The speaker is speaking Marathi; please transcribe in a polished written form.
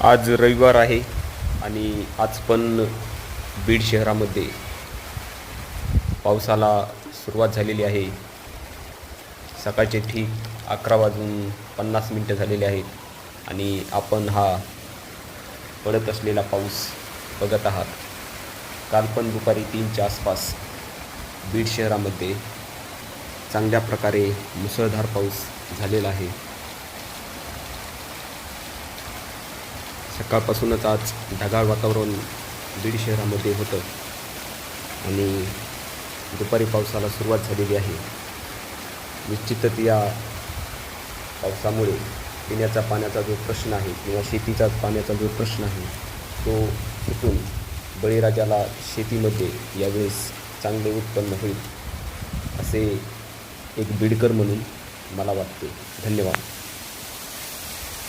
आज रविवार आहे आणि आज पण बीड शहरामध्ये पावसाला सुरुवात झालेली आहे. सकाळचे ठीक 11:50 झालेले आहेत आणि आपण हा पडत असलेला पाऊस बघत आहात. काल पण दुपारी 3च्या आसपास बीड शहरामध्ये चांगल्या प्रकारे मुसळधार पाऊस झालेला आहे. सकाळपासूनच आज ढगाळ वातावरण बीड शहरामध्ये होतं आणि दुपारी पावसाला सुरुवात झालेली आहे. निश्चितच या पावसामुळे पिण्याचा पाण्याचा जो प्रश्न आहे किंवा शेतीचा पाण्याचा जो प्रश्न आहे तो सुटून बळीराजाला शेतीमध्ये यावेळेस चांगले उत्पन्न होईल असे एक बीडकर म्हणून मला वाटते. धन्यवाद.